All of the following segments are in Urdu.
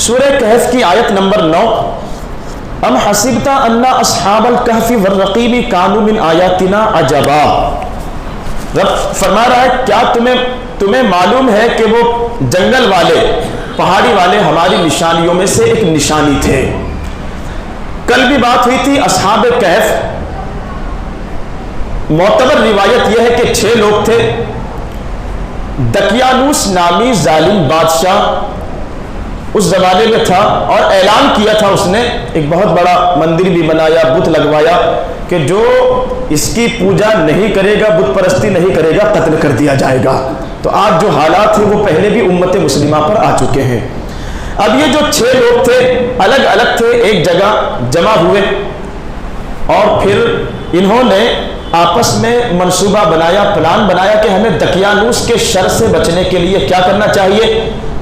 سورہ کہف کی آیت نمبر 9، ام حسبت ان اصحاب الکہف والرقیم کانوا من آیاتنا عجبا۔ رب فرما رہا ہے کیا تمہیں معلوم ہے کہ وہ جنگل والے، پہاڑی والے ہماری نشانیوں میں سے ایک نشانی تھے۔ کل بھی بات ہوئی تھی اصحاب کہف، معتبر روایت یہ ہے کہ 6 لوگ تھے۔ دقیانوس نامی ظالم بادشاہ اس زمانے میں تھا اور اعلان کیا تھا، اس نے ایک بہت بڑا مندر بھی بنایا، بت لگوایا کہ جو اس کی پوجا نہیں کرے گا، بت پرستی نہیں کرے گا، قتل کر دیا جائے گا۔ تو آج جو حالات ہیں وہ پہلے بھی امت مسلمہ پر آ چکے ہیں۔ اب یہ جو 6 لوگ تھے الگ الگ تھے، ایک جگہ جمع ہوئے اور پھر انہوں نے آپس میں منصوبہ بنایا، پلان بنایا کہ ہمیں دقیانوس کے شر سے بچنے کے لیے کیا کرنا چاہیے۔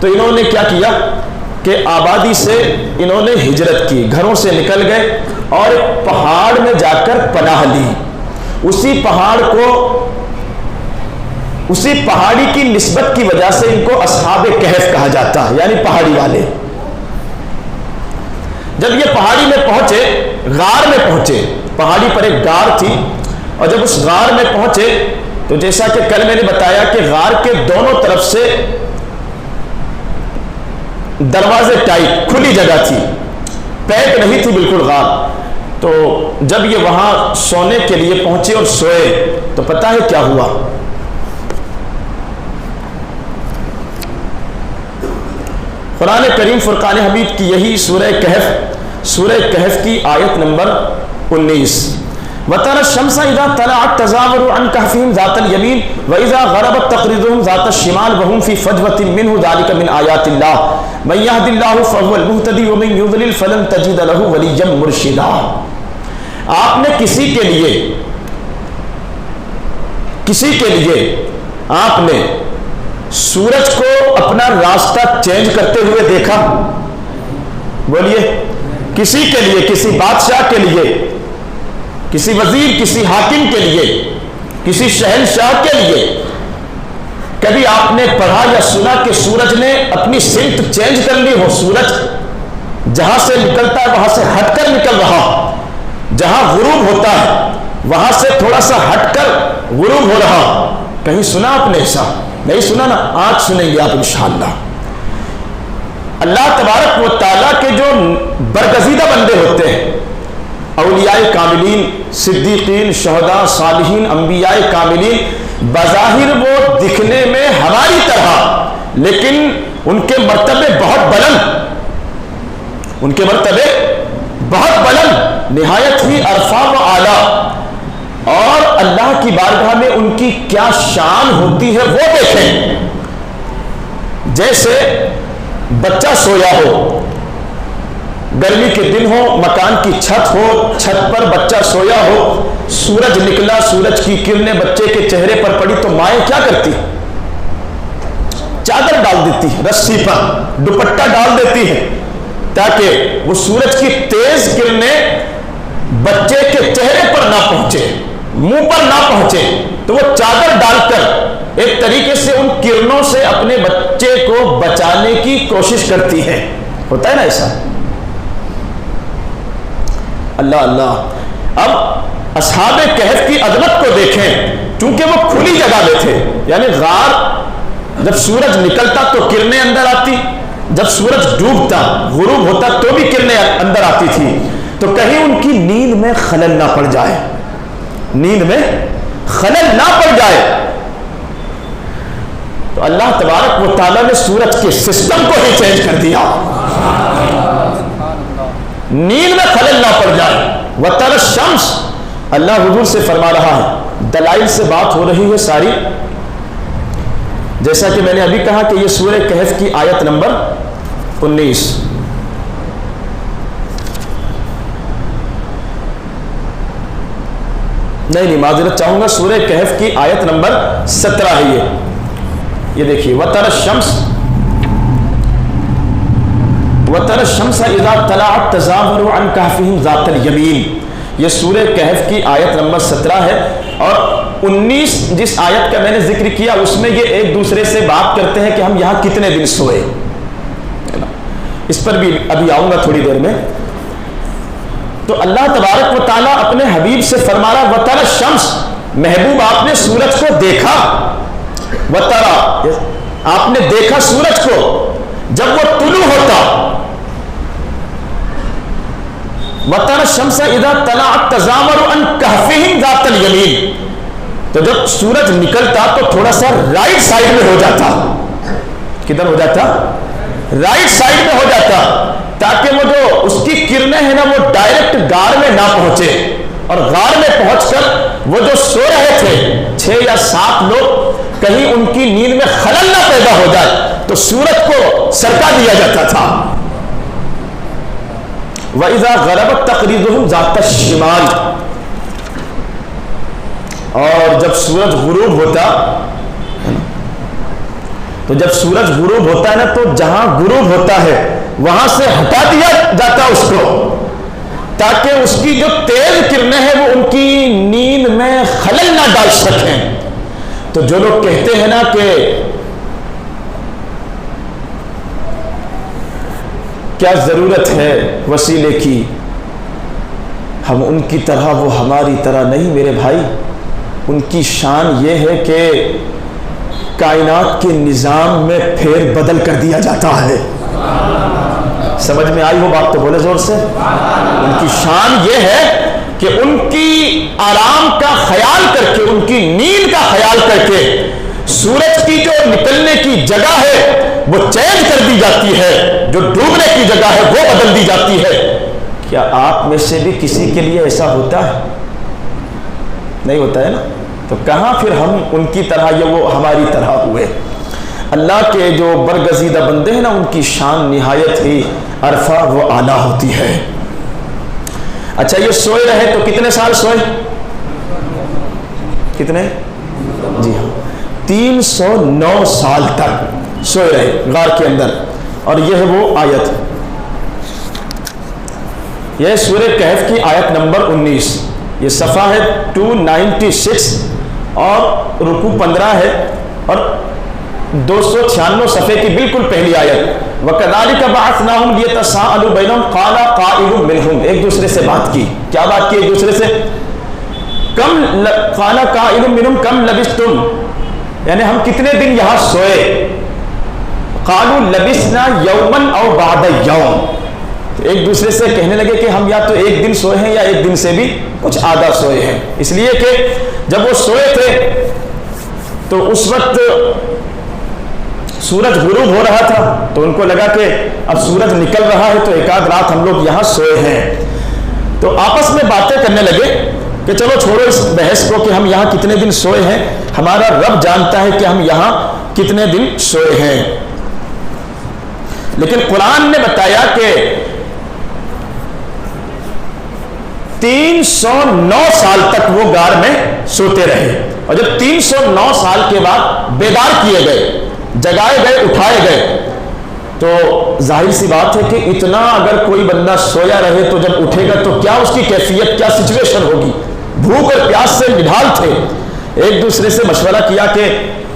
تو انہوں نے کیا کیا کہ آبادی سے انہوں نے ہجرت کی، گھروں سے نکل گئے اور ایک پہاڑ میں جا کر پناہ لی۔ اسی پہاڑی کی نسبت کی وجہ سے ان کو اصحاب کہف کہا جاتا ہے، یعنی پہاڑی والے۔ جب یہ پہاڑی میں پہنچے، غار میں پہنچے، پہاڑی پر ایک غار تھی، اور جب اس غار میں پہنچے تو جیسا کہ کل میں نے بتایا کہ غار کے دونوں طرف سے دروازے ٹائپ کھلی جگہ تھی، پیک نہیں تھی بالکل غار۔ تو جب یہ وہاں سونے کے لیے پہنچے اور سوئے تو پتہ ہے کیا ہوا؟ قرآن کریم فرقان حمید کی یہی سورہ کہف کی آیت نمبر 19، وَتَرَى الشَّمْسَ إِذَا طَلَعَتْ تَزَاوَرُ عَنْ كَهْفِهِمْ ذَاتَ الْيَمِينِ وَإِذَا غَرَبَتْ تَقْرِضُهُمْ ذَاتَ الشِّمَالِ وَهُمْ فِي فَجْوَةٍ مِّنْهُ ذَلِكَ مِنْ آيَاتِ اللَّهِ مَن يَهْدِ اللَّهُ فَهُوَ الْمُهْتَدِي وَمَن يُضْلِلْ فَلَن تَجِدَ لَهُ وَلِيًّا مُرْشِدًا۔ آپ نے کسی کے لیے آپ نے سورج کو اپنا راستہ چینج کرتے ہوئے دیکھا؟ بولیے، کسی کے لیے، کسی بادشاہ کے لیے، کسی وزیر، کسی حاکم کے لیے، کسی شہنشاہ کے لیے کبھی آپ نے پڑھا یا سنا کہ سورج نے اپنی سمت چینج کر لی ہو؟ سورج جہاں سے نکلتا ہے وہاں سے ہٹ کر نکل رہا، جہاں غروب ہوتا ہے وہاں سے تھوڑا سا ہٹ کر غروب ہو رہا، کہیں سنا آپ نے ایسا؟ نہیں سنا نا، آج سنیں گے آپ انشاءاللہ۔ اللہ تبارک و تعالیٰ کے جو برگزیدہ بندے ہوتے ہیں، اولیاء کاملین، صدیقین، شہداء، صالحین، انبیاء کاملین، بظاہر وہ دکھنے میں ہماری طرح لیکن ان کے مرتبے بہت بلند، نہایت ہی عرفہ و اعلیٰ، اور اللہ کی بارگاہ میں ان کی کیا شان ہوتی ہے وہ دیکھیں۔ جیسے بچہ سویا ہو، گرمی کے دن ہو، مکان کی چھت ہو، چھت پر بچہ سویا ہو، سورج نکلا، سورج کی کرنیں بچے کے چہرے پر پڑی تو مائیں کیا کرتی؟ چادر ڈال دیتی ہے، رسی پر دوپٹہ ڈال دیتی ہے تاکہ وہ سورج کی تیز کرنیں بچے کے چہرے پر نہ پہنچے، منہ پر نہ پہنچے، تو وہ چادر ڈال کر ایک طریقے سے ان کرنوں سے اپنے بچے کو بچانے کی کوشش کرتی ہے۔ ہوتا ہے نا ایسا؟ اللہ اللہ۔ اب اصحاب کہف کی عظمت کو دیکھیں، چونکہ وہ کھلی جگہ میں تھے، یعنی غار، جب سورج نکلتا تو کرنیں اندر آتی، جب سورج ڈوبتا، غروب ہوتا تو بھی کرنیں اندر آتی تھی، تو کہیں ان کی نیند میں خلل نہ پڑ جائے، تو اللہ تبارک و تعالیٰ نے سورج کے سسٹم کو ہی چینج کر دیا، نیند میں خلل نہ پڑ جائے۔ وَتَرَى الشَّمْسَ، اللہ حضور سے فرما رہا ہے، دلائل سے بات ہو رہی ہے ساری، جیسا کہ میں نے ابھی کہا کہ یہ سورہ کہف کی آیت نمبر 19۔ نہیں معذرت چاہوں گا، سورہ کہف کی آیت نمبر 17 ہے یہ دیکھیے، وَتَرَى الشَّمْسَ إِذَا طَلَعَتْ تَزَاوَرُ عَنْ كَهْفِهِمْ ذَاتَ الْيَمِينِ، یہ سورہ کہف کی آیت نمبر 17 ہے، اور 19 جس آیت کا میں نے ذکر کیا اس میں یہ ایک دوسرے سے بات کرتے ہیں کہ ہم یہاں کتنے دن سوئے۔ اس پر بھی ابھی آؤں گا تھوڑی دیر میں. تو اللہ تبارک و تعالیٰ اپنے حبیب سے فرما رہا وَتَرَى الشَّمْسَ، محبوب آپ نے سورج کو دیکھا. وَتَرَى، آپ نے دیکھا سورج کو جب وہ طلوع ہوتا. وَتَرَى الشَّمْسَ إِذَا طَلَعَتْ تَزَاوَرُ عَنْ كَهْفِهِمْ ذَاتَ الْيَمِينِ، تو جب سورج نکلتا تو تھوڑا سا رائٹ سائڈ میں ہو جاتا. کدھر ہو جاتا؟ رائٹ سائڈ میں ہو جاتا، تاکہ وہ جو اس کی کرنیں ہیں نا وہ ڈائریکٹ غار میں نہ پہنچے، اور غار میں پہنچ کر وہ جو سو رہے تھے 6 یا 7 لوگ، کہیں ان کی نیند میں خلل نہ پیدا ہو جائے تو سورج کو سرکا دیا جاتا تھا. وَإِذَا غَرَبَتْ تَقْرِضُهُمْ ذَاتَ الشِّمَالِ، اور جب سورج غروب ہوتا، تو جب سورج غروب ہوتا ہے نا تو جہاں غروب ہوتا ہے وہاں سے ہٹا دیا جاتا اس کو، تاکہ اس کی جو تیز کرنیں ہیں وہ ان کی نیند میں خلل نہ ڈال سکیں. تو جو لوگ کہتے ہیں نا کہ کیا ضرورت ہے وسیلے کی، ہم ان کی طرح وہ ہماری طرح نہیں میرے بھائی. ان کی شان یہ ہے کہ کائنات کے نظام میں پھیر بدل کر دیا جاتا ہے. سمجھ میں آئی وہ بات تو بولے زور سے. ان کی شان یہ ہے کہ ان کی آرام کا خیال کر کے، ان کی نیند کا خیال کر کے سورج کی جو نکلنے کی جگہ ہے وہ چینج کر دی جاتی ہے، جو ڈوبنے کی جگہ ہے وہ بدل دی جاتی ہے. کیا آپ میں سے بھی کسی کے لیے ایسا ہوتا ہے؟ نہیں ہوتا ہے نا. تو کہاں پھر ہم ان کی طرح یا وہ ہماری طرح ہوئے. اللہ کے جو برگزیدہ بندے ہیں نا ان کی شان نہایت ہی عرفہ و اعلیٰ ہوتی ہے. اچھا یہ سوئے رہے تو کتنے سال سوئے؟ کتنے؟ جی ہاں 309 سال تک سوئے رہے غار کے اندر. اور یہ ہے وہ آیت، یہ سورہ کہف کی آیت نمبر 19، یہ صفحہ ہے 296 اور رکوع 15 ہے، اور 296 صفحے کی بالکل پہلی آیت. وَكَذَلِكَ بَعَثْنَاهُمْ لِيَتَسَاءَلُوا بَيْنَهُمْ قَالَ قَائِلٌ مِّنْهُمْ، ایک دوسرے سے بات کی. کیا بات کی ایک دوسرے سے؟ قَالَ قَائِلٌ مِّنْهُمْ كَمْ لَبِثْتُمْ، یعنی ہم کتنے دن یہاں سوئے. قَالُوا لَبِثْنَا يَوْمًا أَوْ بَعْدَ يَوْمٍ، تو ایک دوسرے سے کہنے لگے کہ ہم یا تو ایک دن سوئے ہیں یا ایک دن سے بھی کچھ آدھا سوئے ہیں. اس لیے کہ جب وہ سوئے تھے تو اس وقت سورج غروب ہو رہا تھا، تو ان کو لگا کہ اب سورج نکل رہا ہے تو ایک آدھ رات ہم لوگ یہاں سوئے ہیں. تو آپس میں باتیں کرنے لگے کہ چلو چھوڑو اس بحث کو کہ ہم یہاں کتنے دن سوئے ہیں، ہمارا رب جانتا ہے کہ ہم یہاں کتنے دن سوئے ہیں. لیکن قرآن نے بتایا کہ 309 سال تک وہ غار میں سوتے رہے، اور جب 309 سال کے بعد بیدار کیے گئے، جگائے گئے، اٹھائے گئے، تو ظاہر سی بات ہے کہ اتنا اگر کوئی بندہ سویا رہے تو جب اٹھے گا تو کیا اس کی کیفیت، کیا سچویشن ہوگی. بھوک اور پیاس سے نڈھال تھے. ایک دوسرے سے مشورہ کیا کہ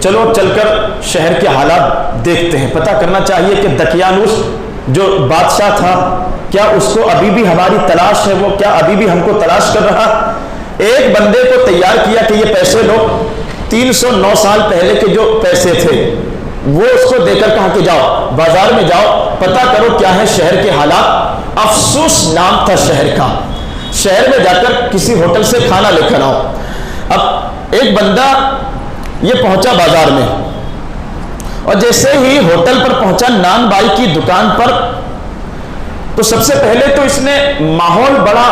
چلو چل کر شہر کے حالات دیکھتے ہیں، پتہ کرنا چاہیے کہ دقیانوس جو بادشاہ تھا کیا اس کو ابھی بھی ہماری تلاش ہے، وہ کیا ابھی بھی ہم کو تلاش کر رہا. ایک بندے کو تیار کیا کہ یہ پیسے لو، 309 سال پہلے کے جو پیسے تھے وہ اس کو دے کر کہا کہ جاؤ بازار میں جاؤ پتہ کرو کیا ہے شہر کے حالات. افسوس نام تھا شہر کا. شہر میں جا کر کسی ہوٹل سے کھانا لے کر آؤ. اب ایک بندہ یہ پہنچا بازار میں، اور جیسے ہی ہوٹل پر پہنچا نان بائی کی دکان پر، تو سب سے پہلے تو اس نے ماحول بڑا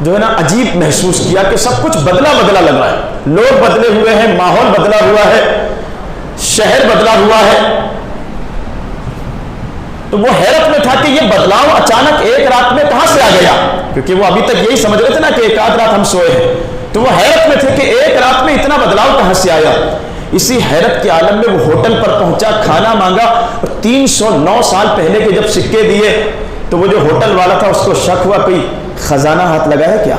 جو ہے نا عجیب محسوس کیا کہ سب کچھ بدلا بدلا لگ رہا ہے. لوگ بدلے ہوئے ہیں، ماحول بدلا ہوا ہے، شہر بدلا ہوا ہے. تو وہ حیرت میں تھا کہ یہ بدلاؤ اچانک ایک رات میں کہاں سے آ گیا، کیونکہ وہ ابھی تک یہی سمجھ رہے تھے نا کہ ایک آدھ رات ہم سوئے ہیں. تو وہ حیرت میں تھے کہ ایک رات میں اتنا بدلاؤ کہاں سے آیا. اسی حیرت کے عالم میں وہ ہوٹل پر پہنچا، کھانا مانگا. 309 سال پہلے کے جب سکے دیے تو وہ جو ہوٹل والا تھا اس کو شک ہوا کوئی خزانہ ہاتھ لگا ہے کیا.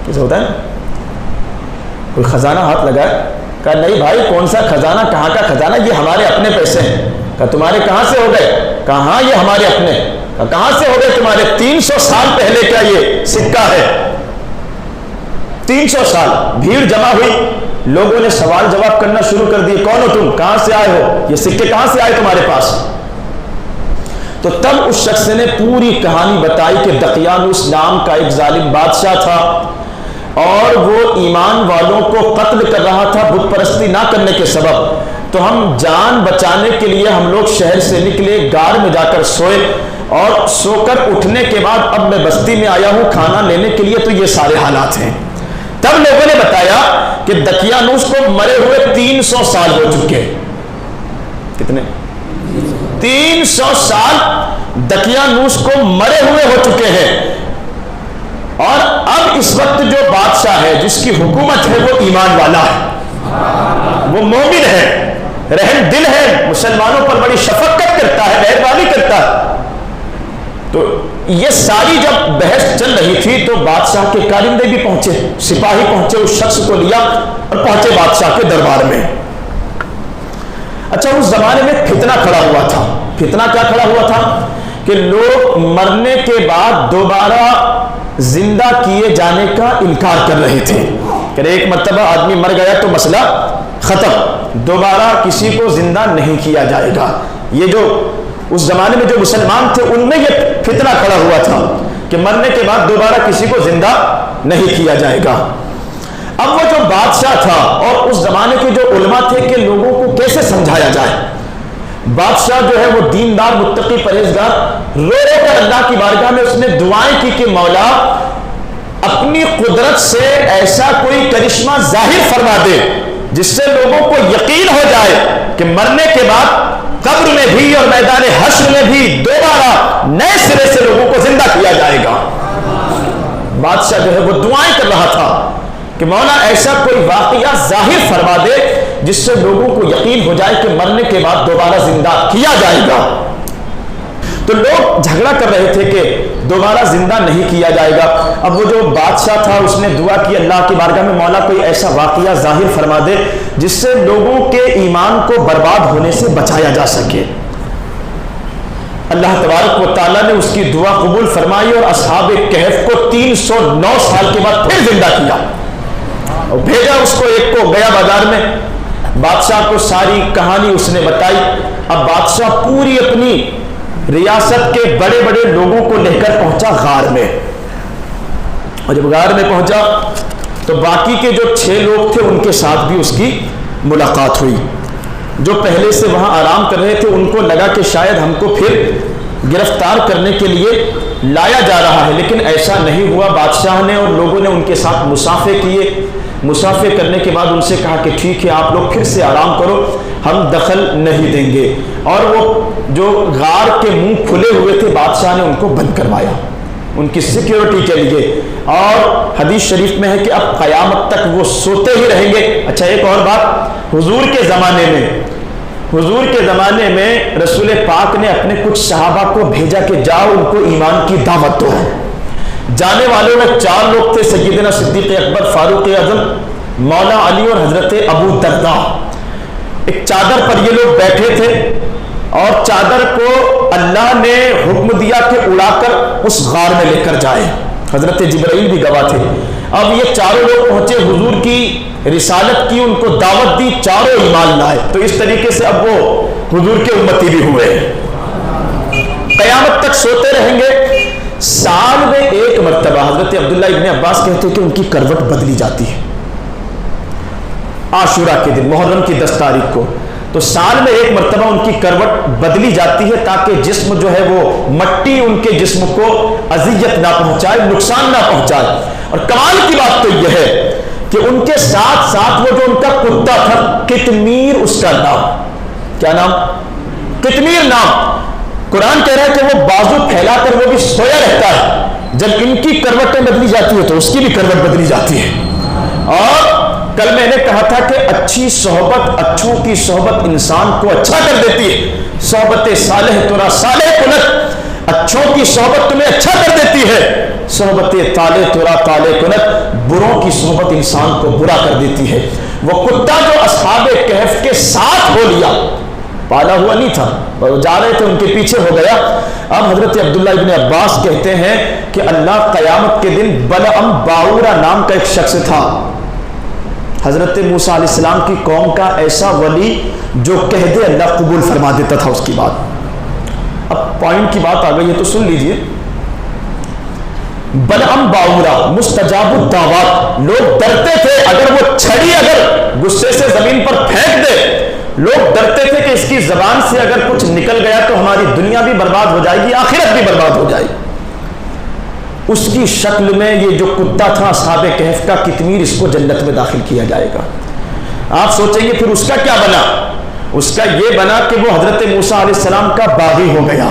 کیسے ہوتا ہے نا، کوئی خزانہ ہاتھ لگا ہے. کہا نہیں بھائی کون سا خزانہ، کہاں کا خزانہ، یہ ہمارے اپنے پیسے ہیں. کہا تمہارے کہاں سے ہو گئے؟ کہاں یہ ہمارے اپنے. کہاں سے ہو گئے تمہارے؟ 300 سال پہلے کا یہ سکہ ہے. 300 سال. بھیڑ جمع ہوئی, لوگوں نے سوال جواب کرنا شروع کر دیے, کون ہو تم؟ کہاں سے آئے ہو؟ یہ سکے کہاں سے آئے تمہارے پاس؟ تو تب اس شخص نے پوری کہانی بتائی کہ دقیانوس نام کا ایک ظالم بادشاہ تھا اور وہ ایمان والوں کو قتل کر رہا تھا بت پرستی نہ کرنے کے سبب. تو ہم جان بچانے کے لیے ہم لوگ شہر سے نکلے, غار میں جا کر سوئے, اور سو کر اٹھنے کے بعد اب میں بستی میں آیا ہوں کھانا لینے کے لیے, تو یہ سارے حالات ہیں. تب لوگوں نے بتایا کہ دقیانوس کو مرے ہوئے 300 سال ہو چکے. کتنے؟ 300 سال دقیانوس کو مرے ہوئے ہو چکے ہیں. اور اب اس وقت جو بادشاہ ہے, جس کی حکومت ہے, وہ ایمان والا ہے, وہ مومن ہے, رحم دل ہے, مسلمانوں پر بڑی شفقت کرتا ہے, مہربانی کرتا ہے. تو یہ ساری جب بحث چل رہی تھی تو بادشاہ کے کارندے بھی پہنچے, سپاہی پہنچے, اس شخص کو لیا اور پہنچے بادشاہ کے دربار میں. اچھا, اس زمانے میں فتنہ کھڑا ہوا تھا. فتنہ کیا کھڑا ہوا تھا؟ کہ لوگ مرنے کے بعد دوبارہ زندہ کیے جانے کا انکار کر رہے تھے کہ ایک مرتبہ آدمی مر گیا تو مسئلہ ختم, دوبارہ کسی کو زندہ نہیں کیا جائے گا. یہ جو اس زمانے میں جو مسلمان تھے ان میں یہ فتنہ کھڑا ہوا تھا کہ مرنے کے بعد دوبارہ کسی کو زندہ نہیں کیا جائے گا. اب وہ جو بادشاہ تھا اور اس زمانے کے جو علماء تھے کہ لوگوں کو کیسے سمجھایا جائے. بادشاہ جو ہے وہ دیندار, متقی, پرہیزگار, رو رو کر اللہ کی بارگاہ میں اس نے دعائیں کی کہ مولا اپنی قدرت سے ایسا کوئی کرشمہ ظاہر فرما دے جس سے لوگوں کو یقین ہو جائے کہ مرنے کے بعد قبر میں بھی اور میدان حشر میں بھی دوبارہ نئے سرے سے لوگوں کو زندہ کیا جائے گا. بادشاہ جو ہے وہ دعائیں کر رہا تھا کہ مولا ایسا کوئی واقعہ ظاہر فرما دے جس سے لوگوں کو یقین ہو جائے کہ مرنے کے بعد دوبارہ زندہ کیا جائے گا. تو لوگ جھگڑا کر رہے تھے کہ دوبارہ زندہ نہیں کیا جائے گا. اب وہ جو بادشاہ تھا اس نے دعا کی اللہ کی بارگاہ میں, مولا کوئی ایسا واقعہ ظاہر فرما دے جس سے لوگوں کے ایمان کو برباد ہونے سے بچایا جا سکے. اللہ تبارک و تعالیٰ نے اس کی دعا قبول فرمائی اور اصحاب کہف کو 309 سال کے بعد پھر زندہ کیا اور بھیجا اس کو. ایک کو گیا بازار میں, بادشاہ کو ساری کہانی اس نے بتائی. اب بادشاہ پوری اپنی ریاست کے بڑے بڑے لوگوں کو لے کر پہنچا غار میں, اور جب غار میں پہنچا تو باقی کے جو 6 لوگ تھے ان کے ساتھ بھی اس کی ملاقات ہوئی. جو پہلے سے وہاں آرام کر رہے تھے ان کو لگا کہ شاید ہم کو پھر گرفتار کرنے کے لیے لایا جا رہا ہے, لیکن ایسا نہیں ہوا. بادشاہ نے اور لوگوں نے ان کے ساتھ مصافحے کیے. مصافحے کرنے کے بعد ان سے کہا کہ ٹھیک ہے آپ لوگ پھر سے آرام کرو, ہم دخل نہیں دیں گے. اور وہ جو غار کے منہ کھلے ہوئے تھے بادشاہ نے ان کو بند کروایا ان کی سیکیورٹی کے لیے. اور حدیث شریف میں ہے کہ اب قیامت تک وہ سوتے ہی رہیں گے. اچھا, ایک اور بات, حضور کے زمانے میں رسول پاک نے اپنے کچھ صحابہ کو بھیجا کہ جاؤ ان کو ایمان کی دعوت دو. جانے والوں میں 4 لوگ تھے, سیدنا صدیق اکبر, فاروق اعظم, مولا علی اور حضرت ابو درداء. ایک چادر پر یہ لوگ بیٹھے تھے اور چادر کو اللہ نے حکم دیا کہ اڑا کر اس غار میں لے کر جائے. حضرت جبرائیل بھی گواہ تھے. اب یہ چاروں لوگ پہنچے, حضور کی رسالت کی, ان کو دعوت دی, چاروں ایمان لائے. تو اس طریقے سے اب وہ حضور کے امتی بھی ہوئے. قیامت تک سوتے رہیں گے. سال میں ایک مرتبہ حضرت عبداللہ ابن عباس کہتے ہیں کہ ان کی کروٹ بدلی جاتی ہے عاشورہ کے دن, محرم کی 10 تاریخ کو. تو سال میں ایک مرتبہ ان کی کروٹ بدلی جاتی ہے تاکہ جسم جو ہے وہ مٹی ان کے جسم کو اذیت نہ پہنچائے, نقصان نہ پہنچائے. اور کمال کی بات تو یہ ہے کہ ان کے ساتھ ساتھ وہ جو ان کا کتا تھا قطمیر, اس کا نام کیا نام؟ قطمیر نام. قرآن کہہ رہا ہے کہ وہ بازو پھیلا کر وہ بھی سویا رہتا ہے. جب ان کی کروٹیں بدلی جاتی ہے تو اس کی بھی کروٹ بدلی جاتی ہے. اور کل میں نے کہا تھا کہ اچھی صحبت, اچھوں کی صحبت انسان کو اچھا کر دیتی ہے. صحبت صالح ترا صالح کنت, اچھوں کی صحبت تمہیں اچھا کر دیتی ہے. صحبت طالح ترا طالح کنت, بروں کی صحبت انسان کو برا کر دیتی ہے. وہ کتا جو اصحاب کہف کے ساتھ ہو لیا, پالا ہوا نہیں تھا، وہ جا رہے تھے، ان کے پیچھے ہو گیا۔ اب حضرت عبداللہ ابن عباس کہتے ہیں کہ اللہ قیامت کے دن بلعم باورا نام کا ایک شخص تھا، حضرت موسیٰ علیہ السلام کی قوم کا ایسا ولی جو کہہ دے اللہ قبول فرما دیتا تھا اس کی بات۔ اب پوائنٹ کی بات آ گئی ہے تو سن لیجئے۔ بلعم باورا مستجاب الدعوات، لوگ ڈرتے تھے اگر وہ چھڑی اگر غصے سے زمین پر پھینک دے، لوگ ڈرتے تھے کہ اس کی زبان سے اگر کچھ نکل گیا تو ہماری دنیا بھی برباد ہو جائے گی، آخرت بھی برباد ہو جائے گی۔ اس کی شکل میں یہ جو کتا تھا اصحاب کہف کا قطمیر، اس کو جنت میں داخل کیا جائے گا۔ آپ سوچیں گے پھر اس کا کیا بنا؟ اس کا یہ بنا کہ وہ حضرت موسیٰ علیہ السلام کا باغی ہو گیا۔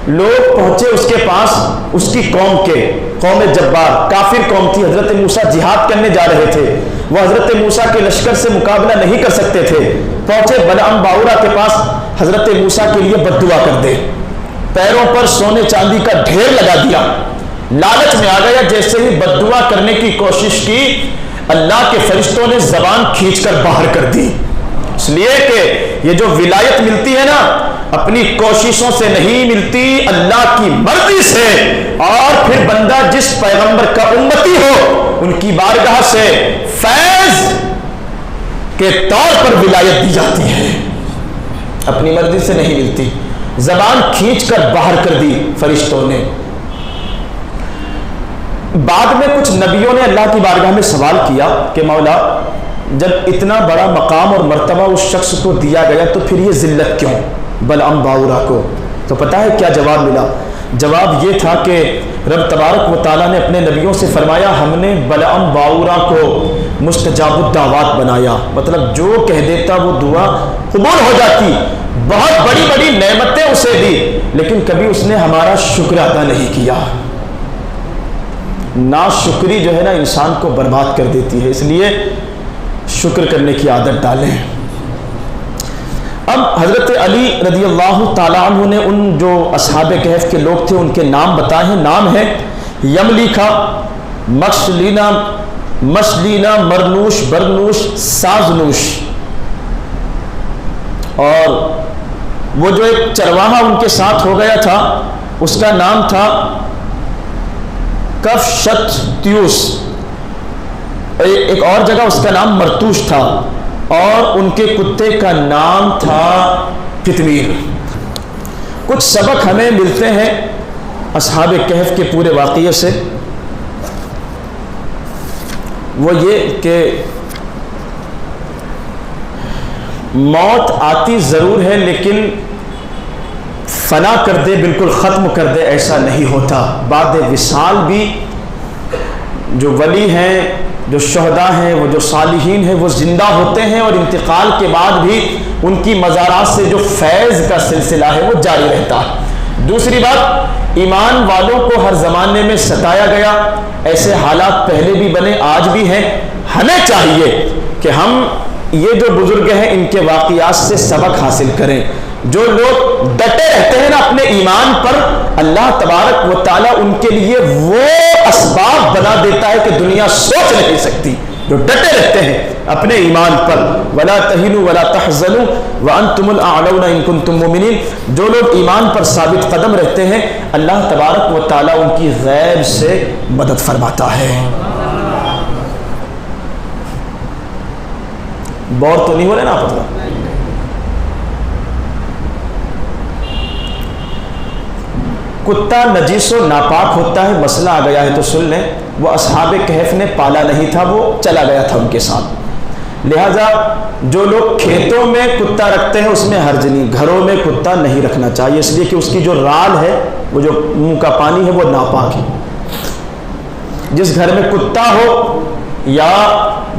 لوگ پہنچے اس کے پاس، اس کی قوم کے، قوم جبار کافر قوم تھی، حضرت موسیٰ جہاد کرنے جا رہے تھے، وہ حضرت موسیٰ کے لشکر سے مقابلہ نہیں کر سکتے تھے، پہنچے بلعم باورا کے پاس، حضرت موسیٰ کے لیے بد دعا کر دے، پیروں پر سونے چاندی کا ڈھیر لگا دیا، لالچ میں آ گیا، جیسے ہی بد دعا کرنے کی کوشش کی اللہ کے فرشتوں نے زبان کھینچ کر باہر کر دی۔ اس لیے کہ یہ جو ولایت ملتی ہے نا، اپنی کوششوں سے نہیں ملتی، اللہ کی مرضی سے، اور پھر بندہ جس پیغمبر کا امتی ہو ان کی بارگاہ سے فیض کے طور پر ولایت دی جاتی ہے، اپنی مرضی سے نہیں ملتی۔ زبان کھینچ کر باہر کر دی فرشتوں نے۔ بعد میں کچھ نبیوں نے اللہ کی بارگاہ میں سوال کیا کہ مولا جب اتنا بڑا مقام اور مرتبہ اس شخص کو دیا گیا تو پھر یہ ذلت کیوں بلعم باورا کو؟ تو پتہ ہے کیا جواب ملا؟ جواب یہ تھا کہ رب تبارک و تعالیٰ نے اپنے نبیوں سے فرمایا ہم نے بلعم باورا کو مستجاب الدعوات بنایا، مطلب جو کہہ دیتا وہ دعا قبول ہو جاتی، بہت بڑی بڑی نعمتیں اسے دی، لیکن کبھی اس نے ہمارا شکر ادا نہیں کیا۔ ناشکری جو ہے نا انسان کو برباد کر دیتی ہے، اس لیے شکر کرنے کی عادت ڈالیں۔ اب حضرت علی رضی اللہ تعالیٰ عنہ نے ان جو اصحاب کہف کے لوگ تھے ان کے نام بتائے ہیں۔ نام ہے یملیکا، مشلینا، مشلینا، مرنوش، برنوش، سازنوش، اور وہ جو ایک چرواہا ان کے ساتھ ہو گیا تھا اس کا نام تھا کفشتیوس، ایک اور جگہ اس کا نام مرتوش تھا، اور ان کے کتے کا نام تھا قطمیر۔ کچھ سبق ہمیں ملتے ہیں اصحاب کہف کے پورے واقعے سے، وہ یہ کہ موت آتی ضرور ہے لیکن فنا کر دے، بالکل ختم کر دے، ایسا نہیں ہوتا۔ بعد وصال بھی جو ولی ہیں، جو شہداء ہیں، وہ جو صالحین ہیں، وہ زندہ ہوتے ہیں، اور انتقال کے بعد بھی ان کی مزارات سے جو فیض کا سلسلہ ہے وہ جاری رہتا ہے۔ دوسری بات، ایمان والوں کو ہر زمانے میں ستایا گیا، ایسے حالات پہلے بھی بنے، آج بھی ہیں۔ ہمیں چاہیے کہ ہم یہ جو بزرگ ہیں ان کے واقعات سے سبق حاصل کریں۔ جو لوگ ڈٹے رہتے ہیں نا اپنے ایمان پر، اللہ تبارک و تعالیٰ ان کے لیے وہ اسباب بنا دیتا ہے کہ دنیا سوچ نہیں سکتی۔ جو ڈٹے رہتے ہیں اپنے ایمان پر، وَلَا تَهِنُوا وَلَا تَحْزَنُوا وَأَنْتُمُ الْأَعْلَوْنَ إِن كُنتُم مُؤْمِنِينَ، جو لوگ ایمان پر ثابت قدم رہتے ہیں اللہ تبارک و تعالیٰ ان کی غیب سے مدد فرماتا ہے۔ بور تو نہیں ہو رہے نا آپ؟ کتا نجیس و ناپاک ہوتا ہے، مسئلہ آ گیا ہے تو سن لیں۔ وہ اصحاب کہف نے پالا نہیں تھا، وہ چلا گیا تھا ان کے ساتھ، لہذا جو لوگ کھیتوں میں کتا رکھتے ہیں اس میں حرج نہیں، گھروں میں کتا نہیں رکھنا چاہیے، اس لیے کہ اس کی جو رال ہے، وہ جو منہ کا پانی ہے، وہ ناپاک ہے۔ جس گھر میں کتا ہو یا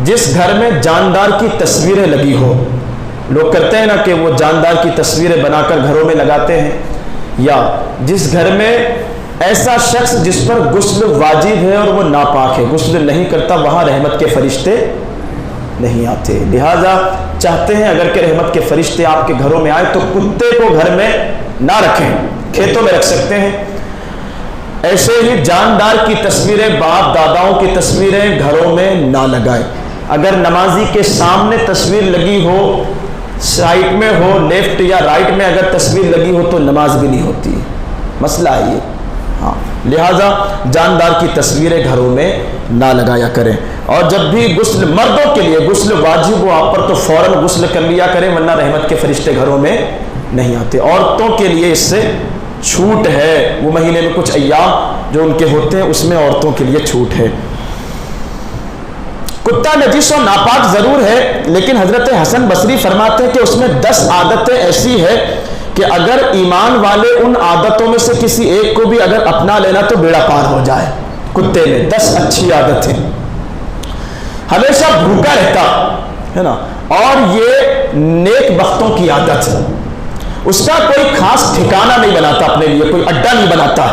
جس گھر میں جاندار کی تصویریں لگی ہو، لوگ کرتے ہیں نا کہ وہ جاندار کی تصویریں بنا کر گھروں میں لگاتے ہیں، یا جس گھر میں ایسا شخص جس پر غسل واجب ہے اور وہ ناپاک ہے، غسل نہیں کرتا، وہاں رحمت کے فرشتے نہیں آتے۔ لہذا چاہتے ہیں اگر کہ رحمت کے فرشتے آپ کے گھروں میں آئے تو کتے کو گھر میں نہ رکھیں، کھیتوں میں رکھ سکتے ہیں۔ ایسے ہی جاندار کی تصویریں، باپ داداؤں کی تصویریں گھروں میں نہ لگائیں۔ اگر نمازی کے سامنے تصویر لگی ہو سائڈ میں ہو لیفٹ یا رائٹ میں اگر تصویر لگی ہو تو نماز بھی نہیں ہوتی، مسئلہ ہے یہ. ہاں لہٰذا جاندار کی تصویریں گھروں میں نہ لگایا کریں. اور جب بھی غسل مردوں کے لیے غسل واجب ہو آپ پر تو فوراً غسل کر لیا کریں، ورنہ رحمت کے فرشتے گھروں میں نہیں آتے. عورتوں کے لیے اس سے چھوٹ ہے، وہ مہینے میں کچھ ایام جو ان کے ہوتے ہیں اس میں عورتوں کے لیے چھوٹ ہے. کتا نجیس و ناپاک ضرور ہے، لیکن حضرت حسن بصری فرماتے ہیں کہ اس میں 10 عادتیں ایسی ہے کہ اگر ایمان والے ان عادتوں میں سے کسی ایک کو بھی اگر اپنا لینا تو بیڑا پار ہو جائے. کتے میں 10 اچھی عادتیں. ہمیشہ بھوکا رہتا ہے نا، اور یہ نیک بختوں کی عادت ہے. اس کا کوئی خاص ٹھکانہ نہیں بناتا اپنے لیے، کوئی اڈا نہیں بناتا.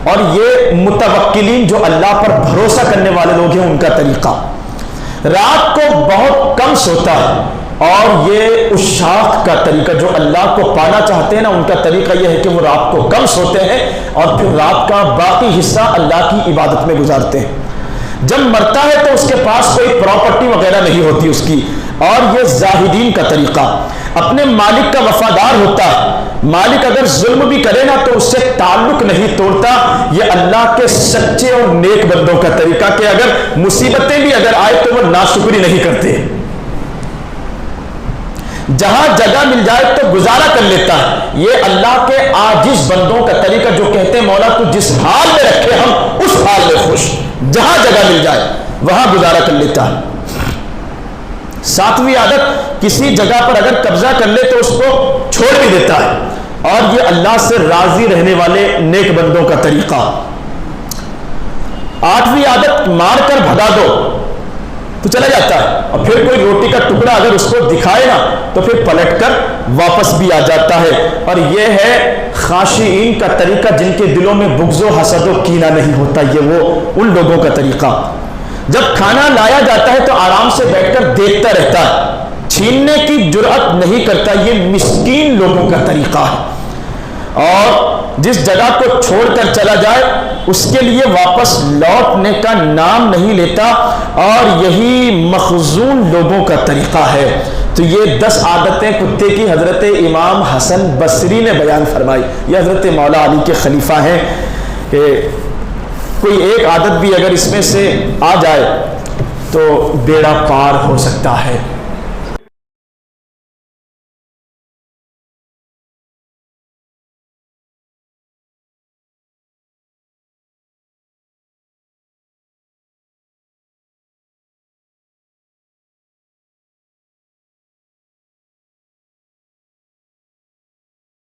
اور یہ متوکلین جو اللہ پر بھروسہ کرنے والے لوگ ہیں ان کا طریقہ. رات کو بہت کم سوتا ہے، اور یہ عشاق کا طریقہ جو اللہ کو پانا چاہتے ہیں نا، ان کا طریقہ یہ ہے کہ وہ رات کو کم سوتے ہیں اور پھر رات کا باقی حصہ اللہ کی عبادت میں گزارتے ہیں. جب مرتا ہے تو اس کے پاس کوئی پراپرٹی وغیرہ نہیں ہوتی اس کی. اور یہ زاہدین کا طریقہ، اپنے مالک کا وفادار ہوتا ہے. مالک اگر ظلم بھی کرے نا تو اس سے تعلق نہیں توڑتا. یہ اللہ کے سچے اور نیک بندوں کا طریقہ کہ اگر مصیبتیں بھی اگر آئے تو وہ ناشکری نہیں کرتے. جہاں جگہ مل جائے تو گزارا کر لیتا ہے. یہ اللہ کے عاجز بندوں کا طریقہ جو کہتے ہیں مولا تو جس حال میں رکھے ہم اس حال میں خوش. جہاں جگہ مل جائے وہاں گزارا کر لیتا ہے. 7ویں عادت، کسی جگہ پر اگر قبضہ کر لے تو اس کو چھوڑ بھی دیتا ہے. اور یہ اللہ سے راضی رہنے والے نیک بندوں کا طریقہ. 8ویں عادت، مار کر بھگا دو تو چلا جاتا ہے، اور پھر کوئی روٹی کا ٹکڑا اگر اس کو دکھائے نا تو پھر پلٹ کر واپس بھی آ جاتا ہے. اور یہ ہے خاشعین کا طریقہ جن کے دلوں میں بغض و حسد و کینہ نہیں ہوتا. یہ وہ ان لوگوں کا طریقہ. جب کھانا لایا جاتا ہے تو آرام سے بیٹھ کر دیکھتا رہتا ہے، چھیننے کی جرأت نہیں کرتا. یہ مسکین لوگوں کا طریقہ ہے. اور جس جگہ کو چھوڑ کر چلا جائے اس کے لیے واپس لوٹنے کا نام نہیں لیتا. اور یہی مخزون لوگوں کا طریقہ ہے. تو یہ 10 عادتیں کتے کی حضرت امام حسن بصری نے بیان فرمائی. یہ حضرت مولا علی کے خلیفہ ہیں. کوئی ایک عادت بھی اگر اس میں سے آ جائے تو بیڑا پار ہو سکتا ہے.